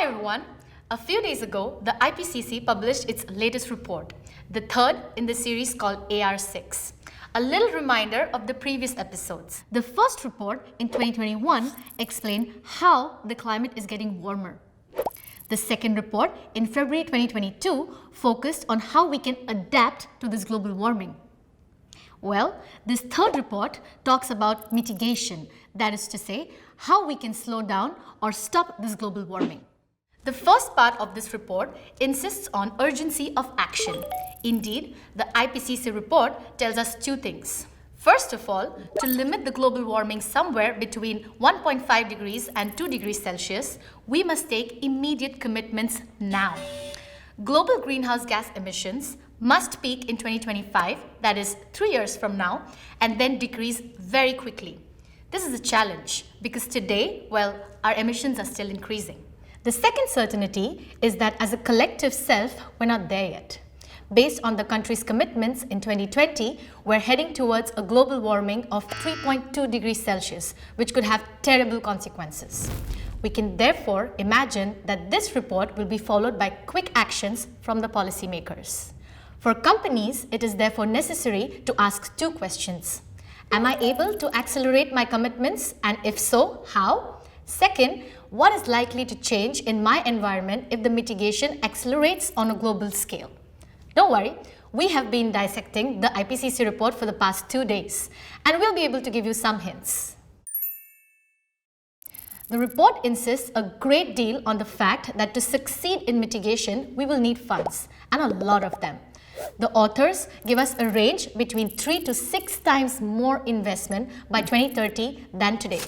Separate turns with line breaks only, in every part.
Hi everyone! A few days ago, the IPCC published its latest report, the third in the series called AR6. A little reminder of the previous episodes. The first report in 2021 explained how the climate is getting warmer. The second report in February 2022 focused on how we can adapt to this global warming. Well, this third report talks about mitigation, that is to say, how we can slow down or stop this global warming. The first part of this report insists on urgency of action. Indeed, the IPCC report tells us two things. First of all, to limit the global warming somewhere between 1.5 degrees and 2 degrees Celsius, we must take immediate commitments now. Global greenhouse gas emissions must peak in 2025, that is 3 years from now, and then decrease very quickly. This is a challenge because today, well, our emissions are still increasing. The second certainty is that as a collective self, we're not there yet. Based on the country's commitments in 2020, we're heading towards a global warming of 3.2 degrees Celsius, which could have terrible consequences. We can therefore imagine that this report will be followed by quick actions from the policymakers. For companies, it is therefore necessary to ask two questions. Am I able to accelerate my commitments, and if so, how? Second, what is likely to change in my environment if the mitigation accelerates on a global scale? Don't worry, we have been dissecting the IPCC report for the past 2 days, and we'll be able to give you some hints. The report insists a great deal on the fact that to succeed in mitigation, we will need funds, and a lot of them. The authors give us a range between 3 to 6 times more investment by 2030 than today.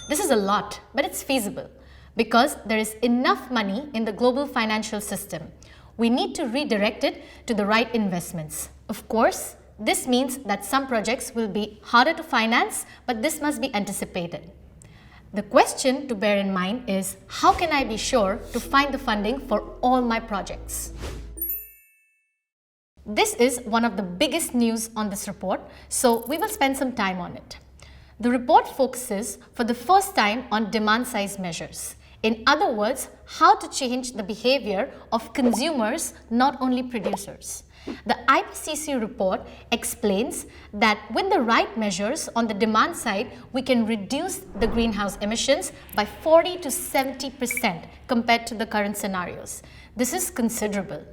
This is a lot, but it's feasible because there is enough money in the global financial system. We need to redirect it to the right investments. Of course, this means that some projects will be harder to finance, but this must be anticipated. The question to bear in mind is, how can I be sure to find the funding for all my projects? This is one of the biggest news on this report, so we will spend some time on it. The report focuses for the first time on demand-side measures. In other words, how to change the behavior of consumers, not only producers. The IPCC report explains that with the right measures on the demand side, we can reduce the greenhouse emissions by 40 to 70% compared to the current scenarios. This is considerable.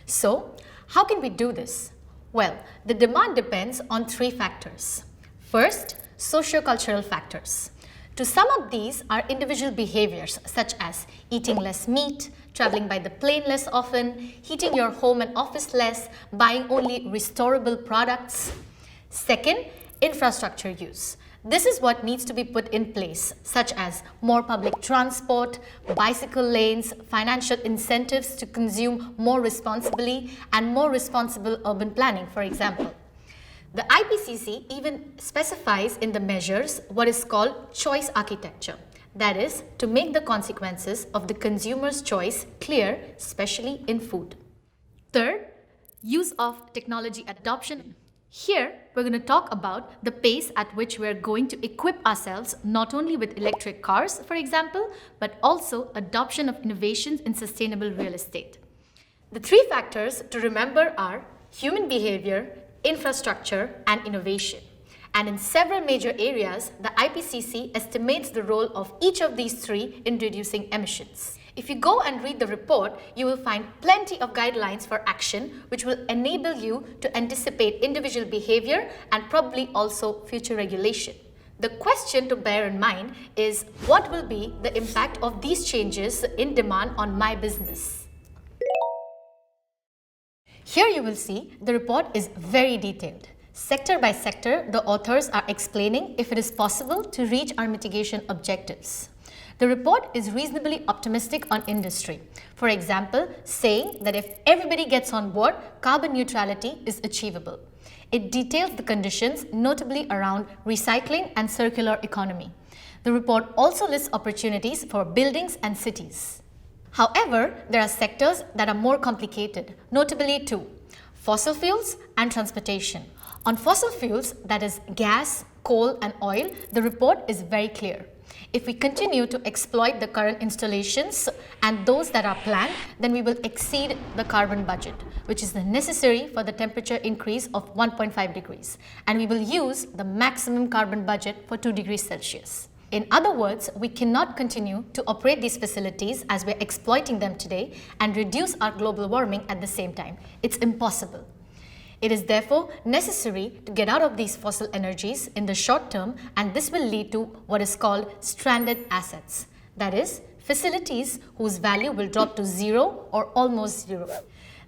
So, how can we do this? Well, the demand depends on 3 factors. First, socio-cultural factors. To sum up, these are individual behaviors such as eating less meat, traveling by the plane less often, heating your home and office less, buying only restorable products. Second, infrastructure use. This is what needs to be put in place, such as more public transport, bicycle lanes, financial incentives to consume more responsibly, and more responsible urban planning, for example. The IPCC even specifies in the measures what is called choice architecture. That is, to make the consequences of the consumer's choice clear, especially in food. Third, use of technology adoption. Here, we're going to talk about the pace at which we're going to equip ourselves not only with electric cars, for example, but also adoption of innovations in sustainable real estate. The 3 factors to remember are human behavior, infrastructure, and innovation. And in several major areas, the IPCC estimates the role of each of these 3 in reducing emissions. If you go and read the report, you will find plenty of guidelines for action which will enable you to anticipate individual behavior and probably also future regulation. The question to bear in mind is, what will be the impact of these changes in demand on my business? Here you will see the report is very detailed. Sector by sector, the authors are explaining if it is possible to reach our mitigation objectives. The report is reasonably optimistic on industry. For example, saying that if everybody gets on board, carbon neutrality is achievable. It details the conditions, notably around recycling and circular economy. The report also lists opportunities for buildings and cities. However, there are sectors that are more complicated, notably 2: fossil fuels and transportation. On fossil fuels, that is gas, coal and oil, the report is very clear. If we continue to exploit the current installations and those that are planned, then we will exceed the carbon budget, which is necessary for the temperature increase of 1.5 degrees, and we will use the maximum carbon budget for 2 degrees Celsius. In other words, we cannot continue to operate these facilities as we're exploiting them today and reduce our global warming at the same time. It's impossible. It is therefore necessary to get out of these fossil energies in the short term, and this will lead to what is called stranded assets. That is, facilities whose value will drop to zero or almost zero.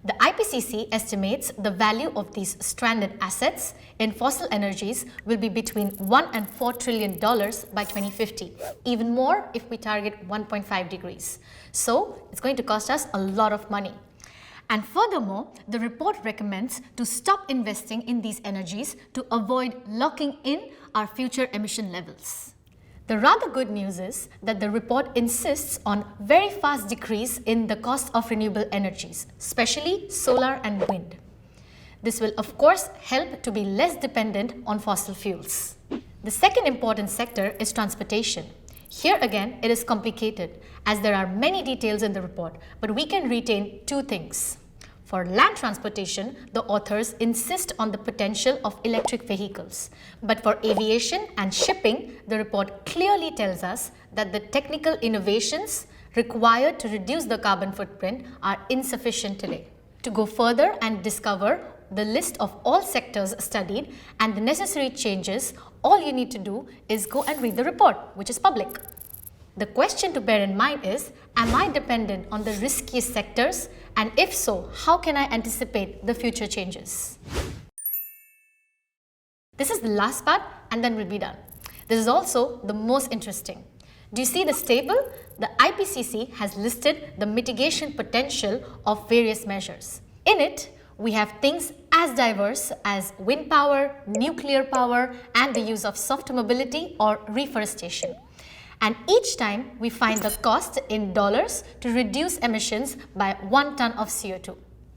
The IPCC estimates the value of these stranded assets in fossil energies will be between $1 and $4 trillion by 2050, even more if we target 1.5 degrees. So it's going to cost us a lot of money. And furthermore, the report recommends to stop investing in these energies to avoid locking in our future emission levels. The rather good news is that the report insists on very fast decrease in the cost of renewable energies, especially solar and wind. This will of course help to be less dependent on fossil fuels. The second important sector is transportation. Here again, it is complicated as there are many details in the report, but we can retain two things. For land transportation, the authors insist on the potential of electric vehicles. But for aviation and shipping, the report clearly tells us that the technical innovations required to reduce the carbon footprint are insufficient today. To go further and discover the list of all sectors studied and the necessary changes, all you need to do is go and read the report, which is public. The question to bear in mind is, am I dependent on the riskiest sectors? And if so, how can I anticipate the future changes? This is the last part and then we'll be done. This is also the most interesting. Do you see this table? The IPCC has listed the mitigation potential of various measures. In it, we have things as diverse as wind power, nuclear power, and the use of soft mobility or reforestation. And each time we find the cost in dollars to reduce emissions by 1 ton of CO2.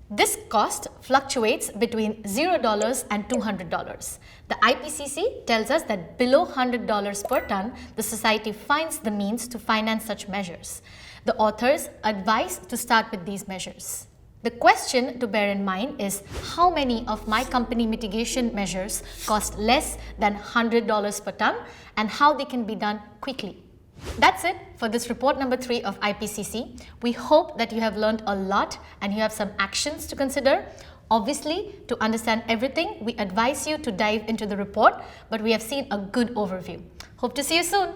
This cost fluctuates between $0 and $200. The IPCC tells us that below $100 per ton, the society finds the means to finance such measures. The authors advise to start with these measures. The question to bear in mind is how many of my company mitigation measures cost less than $100 per ton and how they can be done quickly. That's it for this report number 3 of IPCC. We hope that you have learned a lot and you have some actions to consider. Obviously, to understand everything, we advise you to dive into the report, but we have seen a good overview. Hope to see you soon.